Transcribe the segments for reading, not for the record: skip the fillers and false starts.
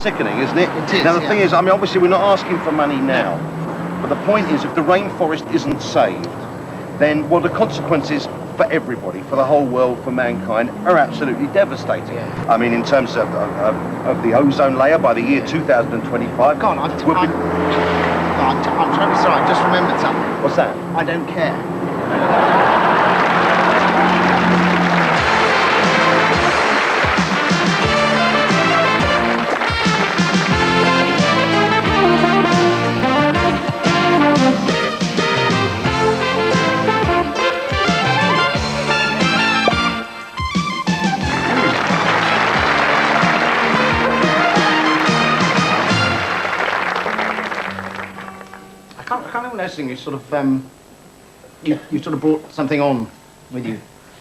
Sickening, isn't it? It is, now, the thing is, I mean, obviously we're not asking for money now, but the point is, if the rainforest isn't saved, then, well, the consequences for everybody, for the whole world, for mankind, are absolutely devastating. Yeah. I mean, in terms of the ozone layer, by the year 2025... Go on, I'm totally sorry, I just remembered something. What's that? I don't care. I can't help noticing you sort of, you sort of brought something on with you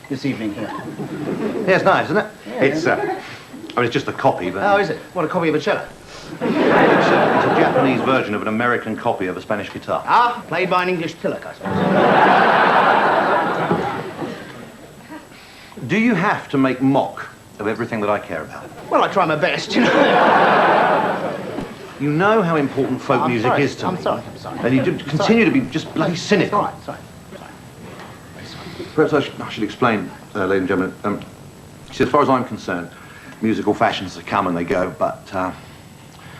this evening here. Yeah, it's nice, isn't it? Yeah, it's, I mean, it's just a copy, but... Oh, is it? What, a copy of a cello? It's a Japanese version of an American copy of a Spanish guitar. Ah, played by an English pillock, I suppose. Do you have to make mock of everything that I care about? Well, I try my best, you know. You know how important folk music is to me. I'm sorry. And you continue to be just bloody cynical. It's all right, Perhaps I should explain, ladies and gentlemen. See, as far as I'm concerned, musical fashions they come and they go, but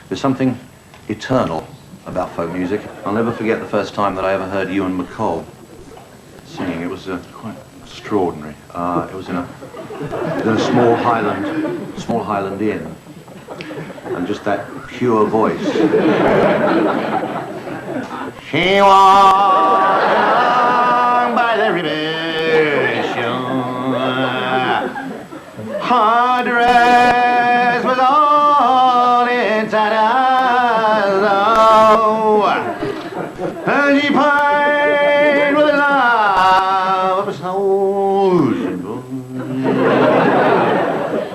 there's something eternal about folk music. I'll never forget the first time that I ever heard Ewan MacColl singing. It was quite extraordinary. It was in a small Highland inn, and just that pure voice. She walked by the river shore. Her dress was all inside her soul. And she played with the love of a soul.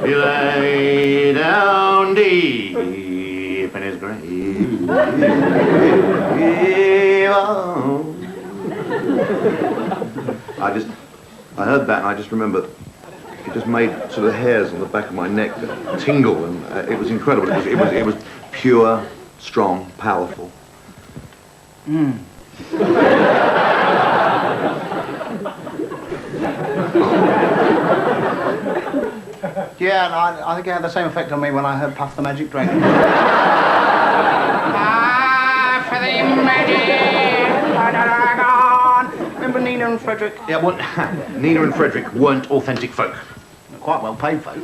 He lay down deep in his grave. I heard that and I just remember it just made sort of the hairs on the back of my neck tingle, and it was incredible. It was pure, strong, powerful. Yeah, and I think it had the same effect on me when I heard Puff the Magic Dragon. Puff the Magic Dragon. Remember Nina and Frederick? Yeah, well, Nina and Frederick weren't authentic folk. Quite well paid folk.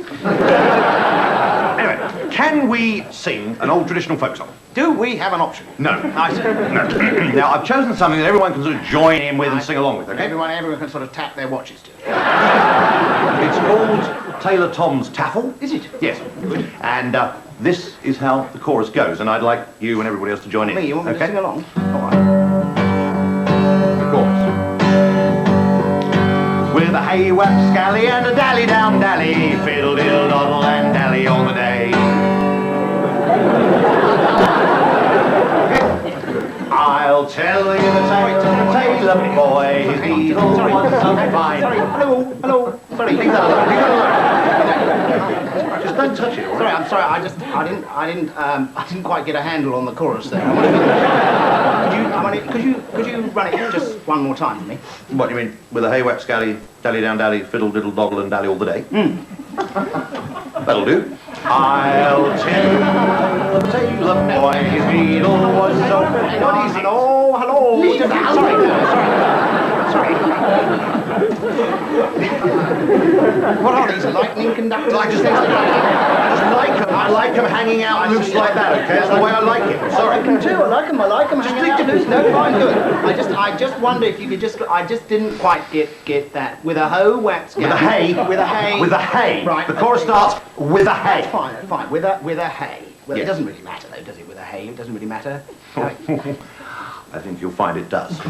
Anyway, can we sing an old traditional folk song? Do we have an option? No. I see. No. Now, I've chosen something that everyone can sort of join in with and sing along with, okay? Everyone can sort of tap their watches to. It's called Tailor Tom's Taffel. Is it? Yes. Good. And this is how the chorus goes, and I'd like you and everybody else to join in. Me? You want me to sing along? All right. The chorus. With a hay whap scally and a dally down dally, fiddle diddle doddle and dally all the day. I'll tell you the tale of a tailor boy, his needle was so fine. Sorry, hello. Sorry, Leave that alone, leave that alone. Just don't touch it, all right? Sorry, I'm sorry, I didn't quite get a handle on the chorus there. Could you run it just one more time for me? What do you mean? With a hay whap scally, dally down dally, fiddle diddle doddle and dally all the day? That'll do. I'll tell you the tale of boy, his needle was so fine. Not easy. Hello. Leave it out. Sorry. What are these, lightning conductors? I just like them hanging out loose like that, okay? That's the way I like it. Sorry. I like them too. I like them hanging out loose. No, fine, good. I just wonder if you could I just didn't quite get that. With a hoe, whap, scally. With a hay. With a hay. With a hay. Right. The chorus starts with a hay. Fine. With a hay. Well, Yes. It doesn't really matter, though, does it? With a hay, it doesn't really matter. I think you'll find it does.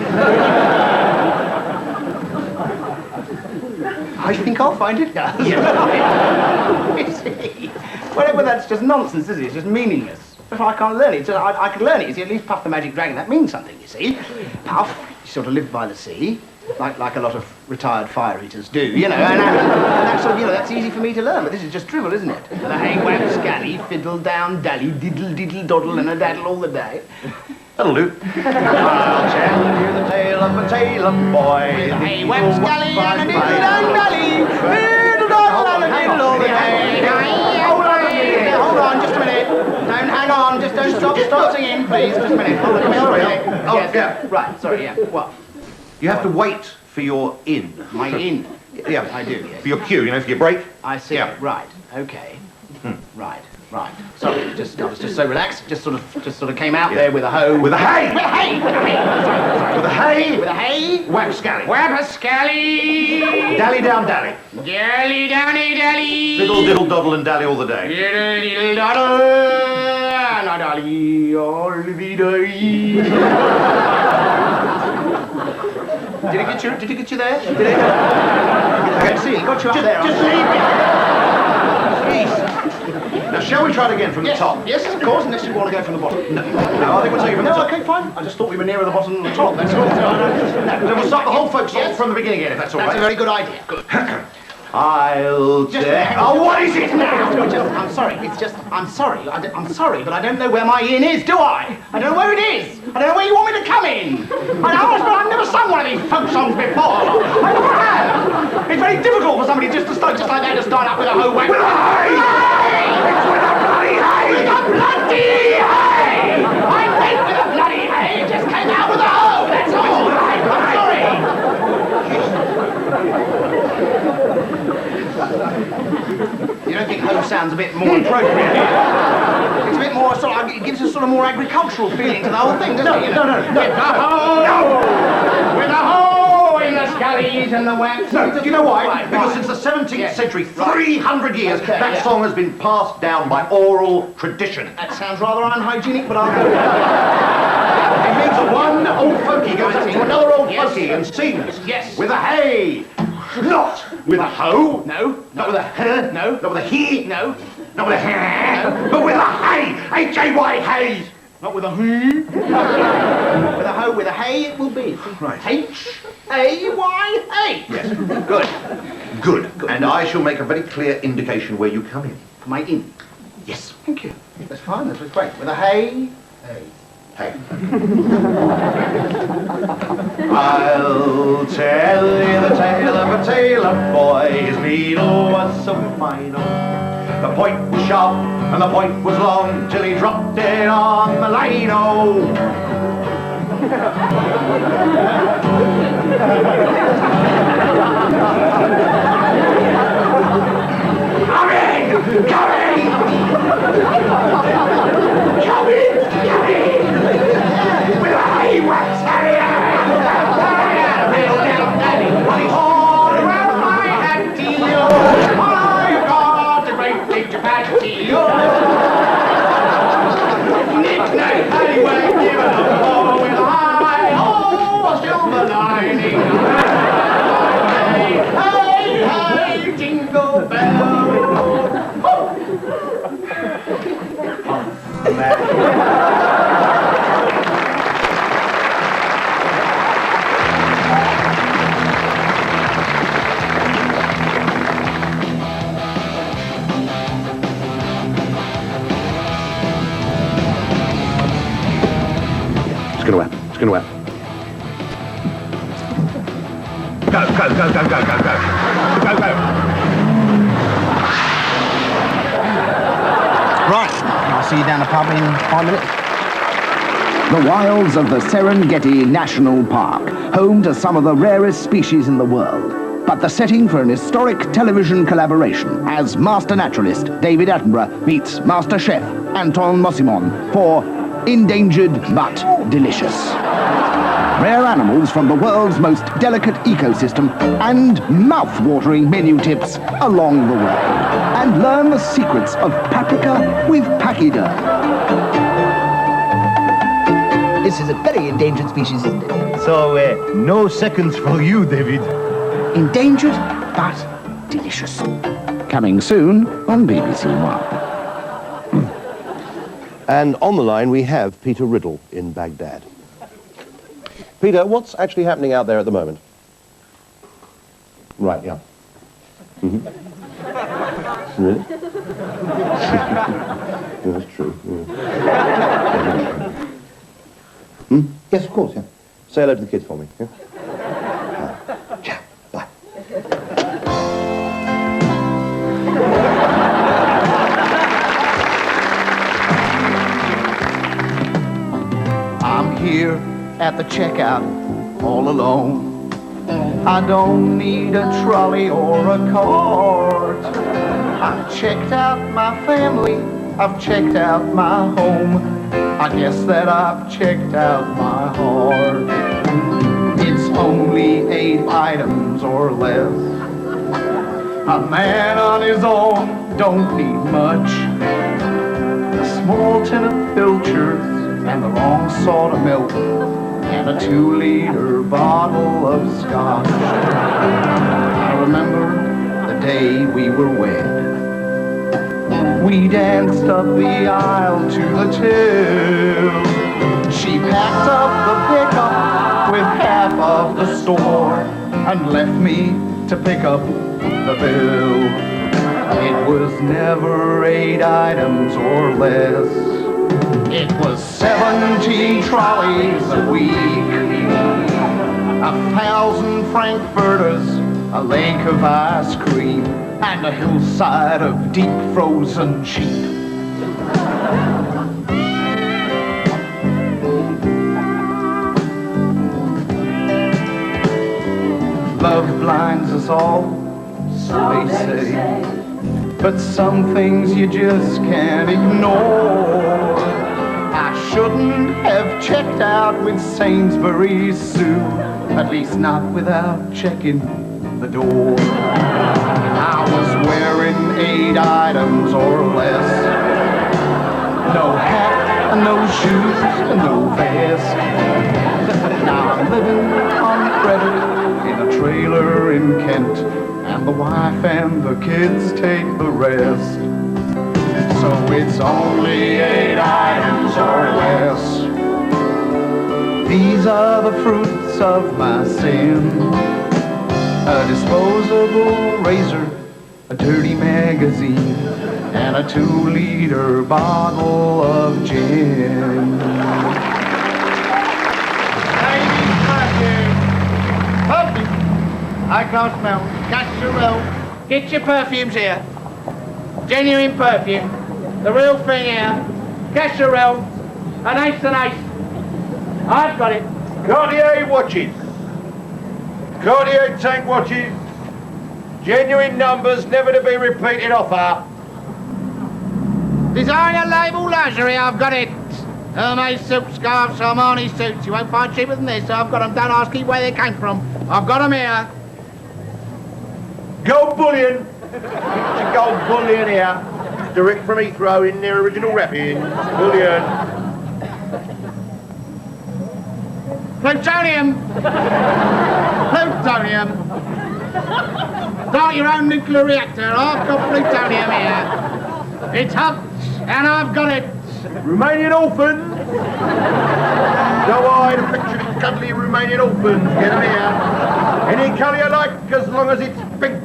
I think I'll find it does. You see? Well, that's just nonsense, isn't it? It's just meaningless. If I can't learn it, I could learn it. You see, at least Puff the Magic Dragon, that means something, you see. Puff, he sort of lived by the sea. like a lot of retired fire eaters do, you know, and that's sort of, you know, that's easy for me to learn, but this is just drivel, isn't it? The hay whap scally, fiddle down dally, diddle diddle doddle and a daddle all the day. That'll do. I'll tell you the tale of a tailor boy. With a hay whap scally and a diddle down dally, diddle doddle and a diddle all the day. Hold on, just a minute. Don't hang on, just don't stop singing, please. Just a minute. Hold on, sorry. Oh, Yes. yeah. Right, sorry, yeah. What? You have to wait for your in. My in? Yeah. I do, yes. For your cue, you know, for your break. I see. Yeah. Right. Okay. Right. Sorry, I was just so relaxed. Just sort of came out there with a hoe. With a hay! With a hay! With a hay! With a hay! With a hay! Whap scally. Whap a scally! Dally down dally. Dally downy dally! Fiddle diddle doddle and dally all the day. Diddle diddle doddle! Na dally all the day! Did it get you there? Did it? I can see it. Got you up there. Just leave me. Jeez. Now, shall we try it again from the top? Yes, of course, unless you want to go from the bottom. No, I think we'll take it from the No, top. okay, fine. I just thought we were nearer the bottom than the top. That's all. Then we'll start the whole folk song Yes. from the beginning again, if that's all That's a right. very good idea. Good. I'll Just take... now. Oh, what is it now? I'm sorry. It's just, I'm sorry. I'm sorry, but I don't know where my in is, do I? I don't know where it is. I don't know where you want me to come in. I've never sung one of these folk songs before. I never have. It's very difficult for somebody just like that to start up with a hoe whack. With a hay! It's with a bloody hay! With a bloody hay! I went with a bloody hay. It just came out with a hoe. That's all. I'm sorry. You don't think hoe sounds a bit more appropriate? It's a bit more sort of, it gives a sort of more agricultural feeling to the whole thing, doesn't it? You know? With a hoe! With a hoe in the scallies and the whaps! No, do you know why? Right, Because right. since the 17th Yeah. century, Right. 300 years, Okay, that yeah. song has been passed down by oral tradition. That sounds rather unhygienic, but I'll go with It means that one old folkie goes up to another old Yes. folkie and sings Yes. with a hay, not with a hoe, No. not with a huh, No. not with a he, No. not with a ha, but with a hay, H-A-Y, hay. Not with a who. With a hoe, with a hay it will be. Right. H-A-Y-A. Yes. Good. Good. And I shall make a very clear indication where you come in. My in. Yes. Thank you. That's fine, that's great. With a hay. Hey. I'll tell you the tale of a tailor boy. His needle was so fine. The point was sharp and the point was long till he dropped it on the lino. Coming! With a hay wax All around my hat-tee-o! I've got a great big patio! Knick-knack, paddywhack, give it a blow with a high-ho, a silver lining. Hey, hey, hey, jingle bell! It's gonna happen. It's gonna happen. Go, go, go, go, go, go, go. Go, go. Right. I'll see you down the pub in 5 minutes. The wilds of the Serengeti National Park, home to some of the rarest species in the world. But the setting for an historic television collaboration as master naturalist David Attenborough meets master chef Anton Mossimon for Endangered but Delicious. Rare animals from the world's most delicate ecosystem and mouth-watering menu tips along the way. And learn the secrets of paprika with pachyderm. This is a very endangered species, isn't it? So, no seconds for you, David. Endangered but delicious. Coming soon on BBC One. And on the line we have Peter Riddle in Baghdad. Peter, what's actually happening out there at the moment? Right, yeah. Mm-hmm. Really? Yeah, that's true. Yeah. Yes, of course, yeah. Say hello to the kids for me, yeah? Ciao, bye. I'm here at the checkout all alone. I don't need a trolley or a cart. I've checked out my family, I've checked out my home. I guess that I've checked out my heart. It's only 8 items or less. A man on his own don't need much. A small tin of pilchards and the wrong sort of milk, and a 2-liter bottle of scotch. I remember the day we were wed. We danced up the aisle to the till. She packed up the pickup with half of the store and left me to pick up the bill. It was never 8 items or less. It was 17 trolleys a week, 1,000 frankfurters, a lake of ice cream, and a hillside of deep frozen sheep. Love blinds us all, so they say, but some things you just can't ignore. I shouldn't have checked out with Sainsbury's Sue, at least not without checking the door. I was wearing 8 items or less. No hat, no shoes, no vest. Now I'm living on credit in a trailer in Kent, and the wife and the kids take the rest. So it's only 8 items or less. These are the fruits of my sin: a disposable razor, a dirty magazine, and a 2-liter bottle of gin. Ladies, perfume. Perfume. I can't smell. Casserole. Get your perfumes here. Genuine perfume. The real thing here. Casserole. An ace and ace. I've got it. Cartier watches. Cartier tank watches. Genuine numbers, never to be repeated offer. Designer label lingerie, I've got it. Hermes silk scarves, Armani suits. You won't find cheaper than this. I've got them. Don't ask me where they came from. I've got them here. Gold bullion. It's a gold bullion here. Direct from Heathrow in their original wrapping. Bullion. Plutonium. Plutonium. Start your own nuclear reactor. I've got plutonium here. It's hot, and I've got it. Romanian orphans. Go hide a picture of cuddly Romanian orphans. Get them here. Any colour you like, as long as it's pink.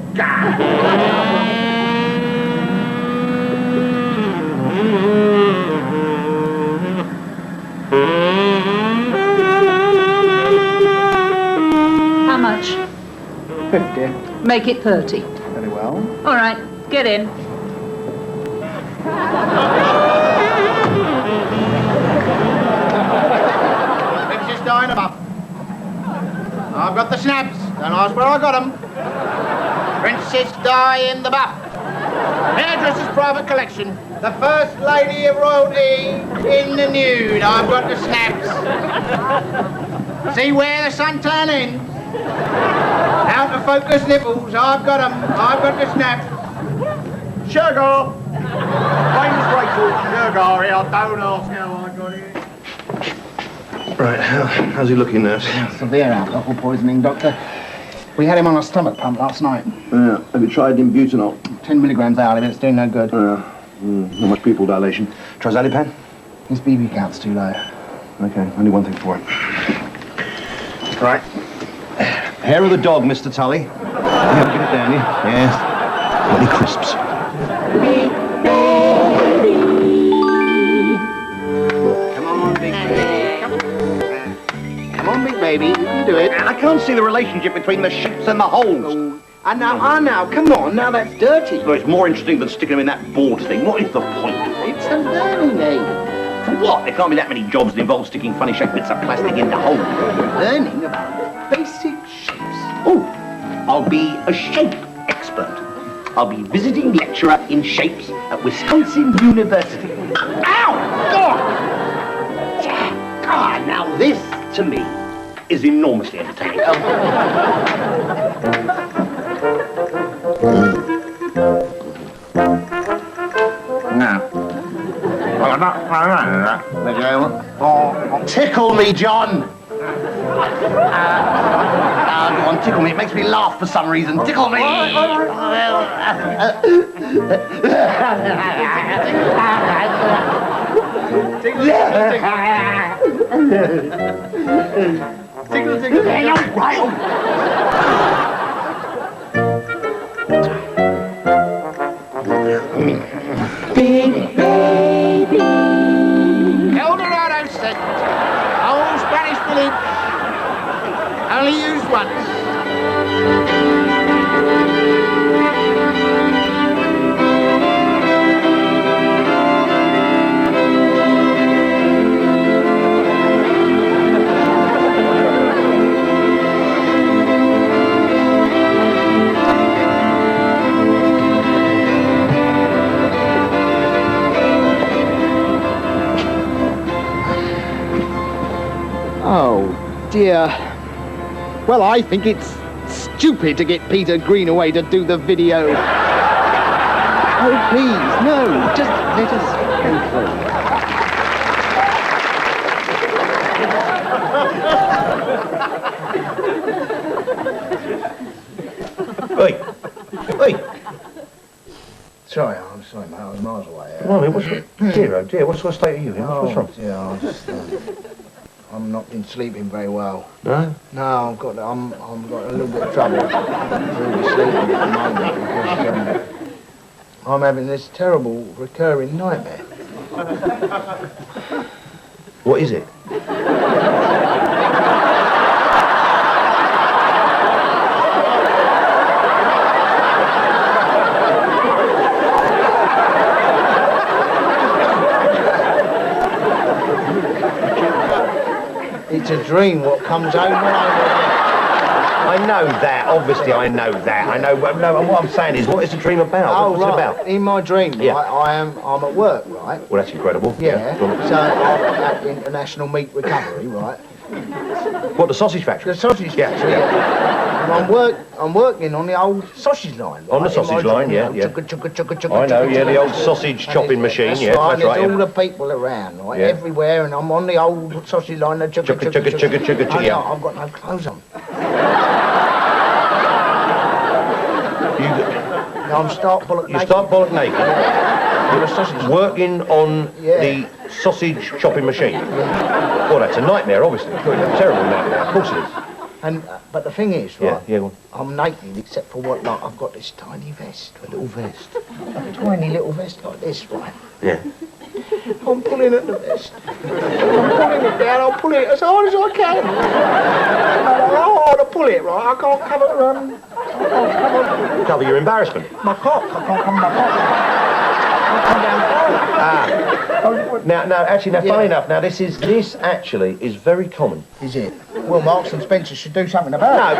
How much? 50. Make it 30. Very well. All right, get in. Princess Di in a buff. I've got the snaps. Don't ask where I got them. Princess Di in the buff. Hairdresser's private collection. The first lady of royalty in the nude. I've got the snaps. See where the sun turning? Out of focus nipples. I've got them. I've got the snaps. Sugar. Famous Rachel. Sugar here. Don't ask how I got it. Right, how's he looking, nurse? Severe alcohol poisoning, Doctor. We had him on a stomach pump last night. Yeah, have you tried imbutanol? 10 milligrams hourly, but it's doing no good. Not much pupil dilation. Try Zalipan? His BB count's too low. Okay, only one thing for it. Right. Hair of the dog, Mr. Tully. Yeah, get it down, yeah? Yes. Got any crisps? Come on, big baby. Come on, big baby. You can do it. And I can't see the relationship between the sheeps and the holes. Oh, and now, come on. Now that's dirty. Well, it's more interesting than sticking them in that board thing. What is the point? It's a learning aid. For what? There can't be that many jobs that involve sticking funny shaped bits of plastic in the hole. Learning about basic shapes. Oh, I'll be a shape expert. I'll be visiting lecturer in shapes at Wisconsin University. Ow! God! God, now this, to me, is enormously entertaining. Now. Oh, tickle me, John. Go on, tickle me. It makes me laugh for some reason. Tickle me. Tickle, tickle. Big baby. Eldorado set. Old Spanish village. Only used once. Oh, dear. Well, I think it's stupid to get Peter Greenaway to do the video. Oh, please, no, just let us go through. Oi! Oi! Sorry, I'm sorry, mate, I was miles away. Well, I mean, what's dear, oh dear, what sort of state are you in? What's wrong? Dear, I'm not been sleeping very well. No? No, I've got a little bit of trouble really sleeping at the moment because I'm having this terrible recurring nightmare. What is it? It's a dream what comes over and over again. I know that, obviously I know that. I know, but no, what I'm saying is, what is the dream about? What's it about? In my dream, Yeah. I'm at work, right? Well, that's incredible. Yeah. Go on. So I'm at International Meat Recovery, right? What, the sausage factory? The sausage factory. And I'm working on the old sausage line. Right? On the sausage line, yeah, yeah. I know, yeah, the old sausage chopping machine, yeah, that's right. There's all Yeah. the people around, right, Yeah. everywhere, and I'm on the old sausage line, the Chugga, chugga, chugga, chugga, Oh, yeah. I've got no clothes on. I'm start bollock You naked. start bollock naked, On the sausage line. working on Yeah. the sausage chopping machine. Well, that's a nightmare, obviously. A terrible nightmare, of course it is. And but the thing is, Yeah, right, yeah, go on. I'm naked except for what, like, I've got this tiny vest. A little vest. A tiny little vest like this, right? Yeah. I'm pulling at the vest. I'm pulling it down, I'll pull it as hard as I can. How hard I pull it, right? I can't cover Cover your embarrassment. my cock. I can't cover my cock. I come down Now, actually, Yeah. funny enough, now this actually is very common. Is it? Well, Marks and Spencer should do something about it.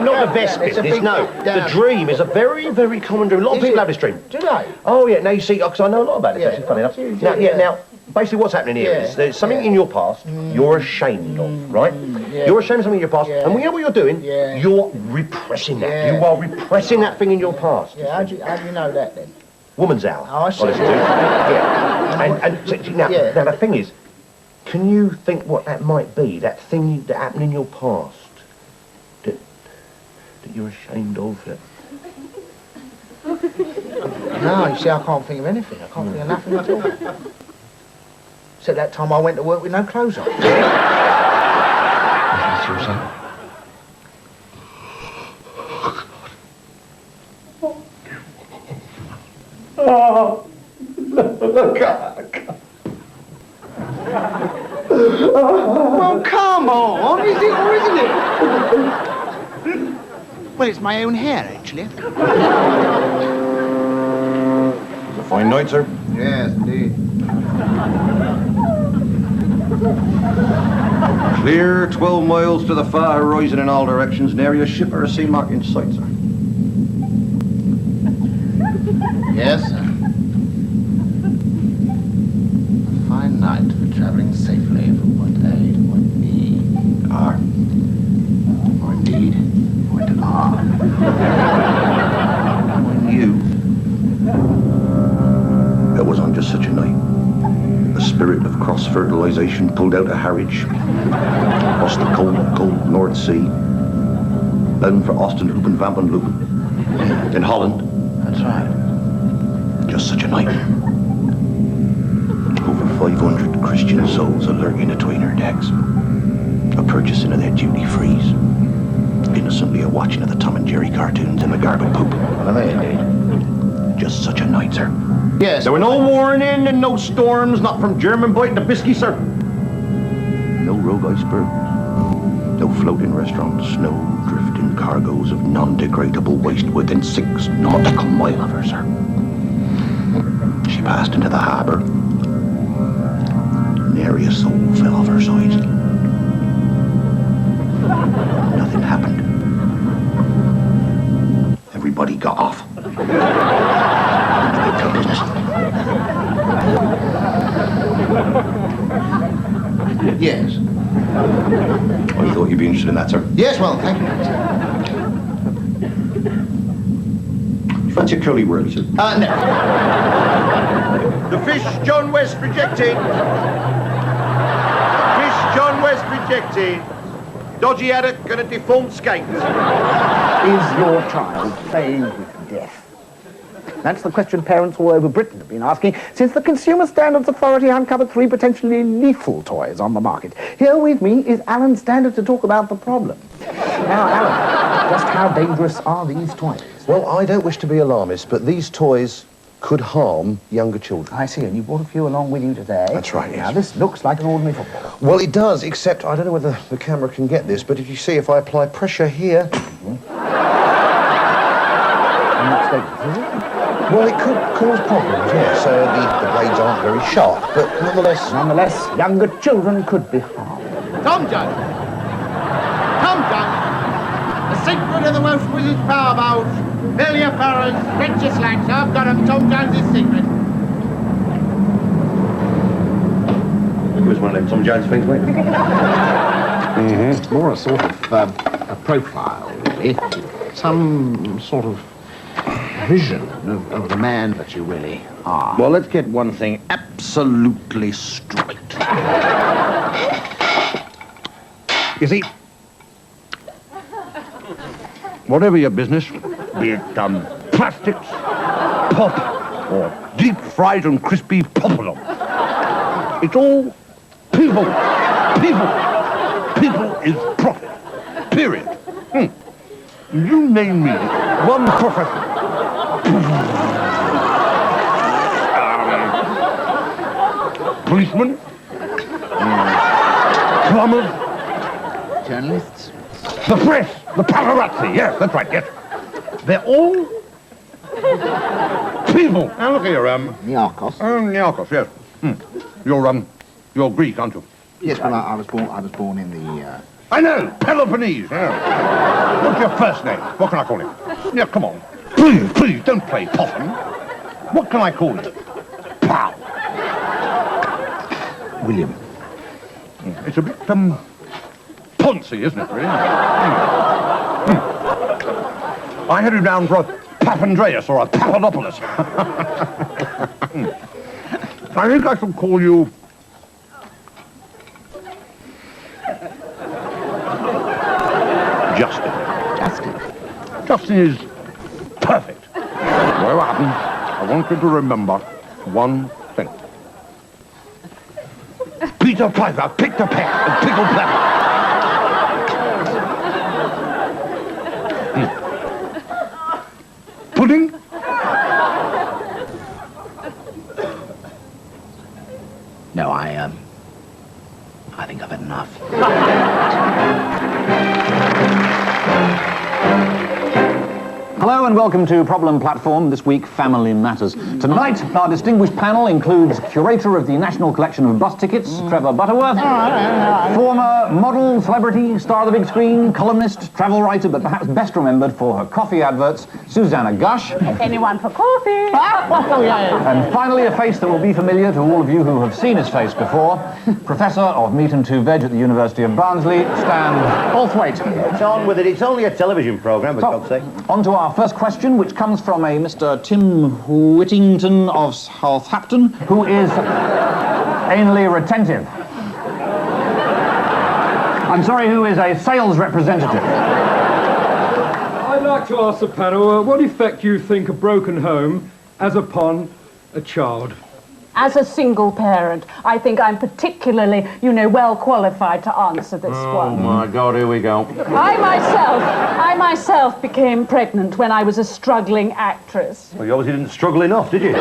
Not the vest It's a business. big No, down. the dream is a very, very common dream. A lot of Is people it? have this dream. Do they? Oh yeah. Now you see, because I know a lot about it. Yeah. Actually, funny enough. You do, Now, yeah. Now, basically, what's happening here is Yeah. there's something in your past you're ashamed of, right? Yeah. You're ashamed of something in your past, Yeah. and we know what you're doing. Yeah. You're repressing that. Yeah. You are repressing that thing in your past. Yeah, how do you know that then? Woman's hour. Oh, I see. listen to. Yeah. And so, now, Yeah. now the thing is, can you think what that might be? That thing that happened in your past that you're ashamed of. No, you see, I can't think of anything. I can't think of nothing at all. Except that time I went to work with no clothes on. That's your son. Oh, look. Well, come on. Is it or isn't it? Well, it's my own hair, actually. It's a fine night, sir. Yes, indeed. Clear 12 miles to the far horizon in all directions, nary a ship or a sea mark in sight, sir. Yes, sir. A fine night for travelling safely from point A to point B. Ah. Or indeed, point R. When you... It was on just such a night. The spirit of cross-fertilization pulled out of Harwich, across the cold, cold North Sea, bound for Ostenloop and Vampenloop, in Holland. That's right. Just such a night. Over 500 Christian souls are lurking atween her decks, a purchasing of their duty-frees, innocently a watching of the Tom and Jerry cartoons and the garbage poop. Are they indeed? Just such a night, sir. Yes. There were no warning and no storms, not from German biting the biscuit, sir. No rogue icebergs, no floating restaurants, no drifting cargoes of non-degradable waste within 6 nautical mile of her, sir. She passed into the harbour. Nary a soul fell off her side. Nothing happened. Everybody got off. Business. Yes. I thought you'd be interested in that, sir. Yes, well, thank you. You fancy a curly whirl, sir? No. The fish John West rejected. Fish John West rejected. Dodgy haddock and a deformed skate. Is your child playing with death? That's the question parents all over Britain have been asking since the Consumer Standards Authority uncovered 3 potentially lethal toys on the market. Here with me is Alan Standard to talk about the problem. Now, Alan, just how dangerous are these toys? Well, I don't wish to be alarmist, but these toys could harm younger children. I see, and you brought a few along with you today. That's right, yes. Now, this looks like an ordinary football. Well, it does, except I don't know whether the camera can get this, but if you see, if I apply pressure here... I'm not mistaken, is it? Well, it could cause problems, yes. The blades aren't very sharp, but nonetheless... Nonetheless, younger children could be harmed. Tom Jones! Tom Jones! The secret of the Welsh Wizard's power bows. Fill your barrels, stretch your slacks. I've got 'em. Tom Jones' secret. It was one of them Tom Jones things, mate. Mm-hmm. More a sort of a profile, really. Some sort of vision of the man that you really are. Well, let's get one thing absolutely straight. You see, whatever your business, be it plastics, pop, or deep-fried and crispy popcorn, it's all people. People is profit. Period. You name me one profession. Policemen, plumbers, Journalists? the press, the paparazzi, yes, that's right, yes. They're all people. Now look here, Niarchos? Niarchos, yes. You're Greek, aren't you? Yes, well, I was born in the... I know, Peloponnese, yeah. What's your first name? What can I call you? Yeah, come on. Please, don't play possum. What can I call you? Pow. William. It's a bit, poncy, isn't it, really? I had it down for a Papandreas or a Papadopoulos. I think I shall call you... Justin. Justin is perfect. Whatever happens, I want you to remember one thing. Peter Piper picked a peck of pickled pepper. Pudding? No, I think I've had enough. Hello and welcome to Problem Platform, this week Family Matters. Tonight, our distinguished panel includes curator of the National Collection of Bus Tickets, Trevor Butterworth, former model, celebrity, star of the big screen, columnist, travel writer, but perhaps best remembered for her coffee adverts, Susanna Gush. Anyone for coffee? And finally, a face that will be familiar to all of you who have seen his face before, Professor of Meat and Two Veg at the University of Barnsley, Stan Althwaite. It's on with it. It's only a television programme, for God's sake. On to our first question, which comes from a Mr. Tim Whittington of Southampton, who is anally retentive. I'm sorry, who is a sales representative. I'd like to ask the panel, what effect you think a broken home has upon a child? As a single parent, I think I'm particularly, well qualified to answer this one. Oh my God, here we go. I myself became pregnant when I was a struggling actress. Well, you obviously didn't struggle enough, did you?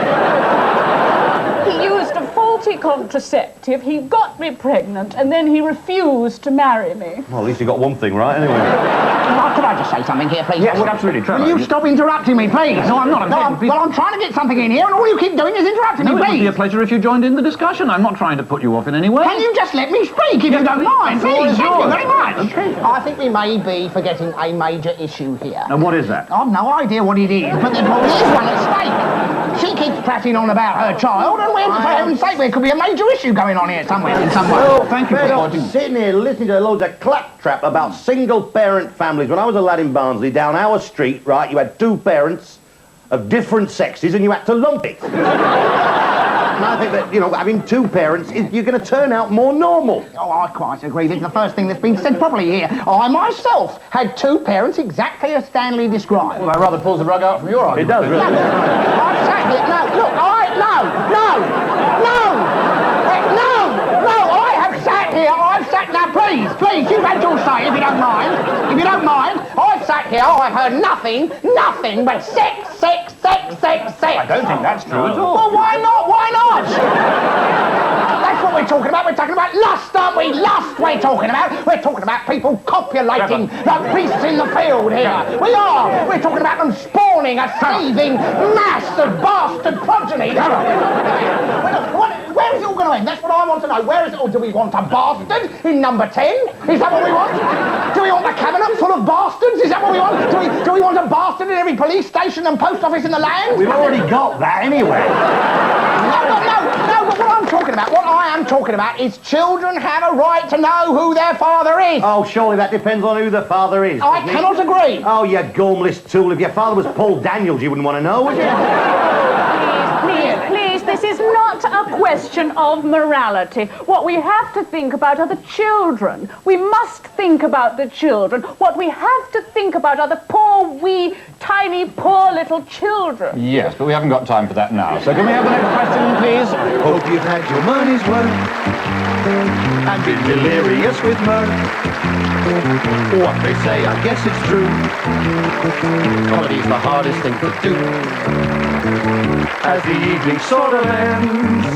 He used a faulty contraceptive, he got me pregnant, and then he refused to marry me. Well, at least you got one thing right, anyway. Could I just say something here, please? Yes, absolutely, Trevor. Will you stop interrupting me, please? No, I'm not. I'm trying to get something in here, and all you keep doing is interrupting me, It would be please. a pleasure if you joined in the discussion. I'm not trying to put you off in any way. Can you just let me speak, if you don't mind? The floor Please, is thank you yours. very much. I think we may be forgetting a major issue here. And what is that? I've no idea what it is, but there probably is one at stake. She keeps prattling on about her child, and for heaven's sake, there could be a major issue going on here somewhere, in some way. Well, thank you for pointing. sitting here listening to loads of claptrap about single-parent families. When I was a lad in Barnsley, down our street, right, you had two parents of different sexes, and you had to lump it. And I think that, having two parents, you're going to turn out more normal. Oh, I quite agree. This is the first thing that's been said properly here. I myself had two parents exactly as Stanley described. Well, that rather pulls the rug out from your argument. It does, really. I've sat here. No, look, I have sat here. Now, please, you've had your say, if you don't mind. I've sat here, I've heard nothing but sex. I don't think that's true at all. Well, why not? That's what we're talking about. We're talking about lust, aren't we? Lust we're talking about. We're talking about people copulating like beasts in the field here. We are. We're talking about them spawning a seething mass of bastard progeny. Where is it all going to end? That's what I want to know. Where is it? Or do we want a bastard in number 10? Is that what we want? Do we want a cabinet full of bastards? Is that what we want? Do we want a bastard in every police station and post office in the land? We've already got that anyway. No, but what I am talking about is children have a right to know who their father is. Oh, surely that depends on who the father is. I cannot agree. Oh, you gormless tool. If your father was Paul Daniels, you wouldn't want to know, would you? Please, this is not a question of morality. What we have to think about are the children. We must think about the children. What we have to think about are the poor, wee, tiny, poor little children. Yes, but we haven't got time for that now. So can we have the next question, please? Hope you've had your money's worth and been delirious with mirth. What they say, I guess it's true. Comedy's the hardest thing to do. As the evening sort of ends,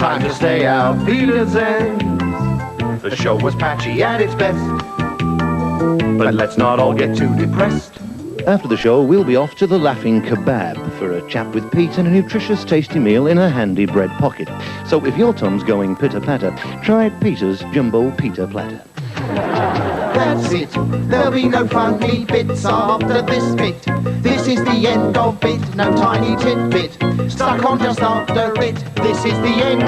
time to stay out Peter's ends. The show was patchy at its best, but let's not all get too depressed. After the show, we'll be off to the Laughing Kebab for a chat with Pete and a nutritious, tasty meal in a handy bread pocket. So if your tum's going pitter-patter, try Peter's Jumbo Peter Platter. That's it, there'll be no funny bits after this bit. This is the end of it, no tiny tidbit. Stuck on just after it, this is the end.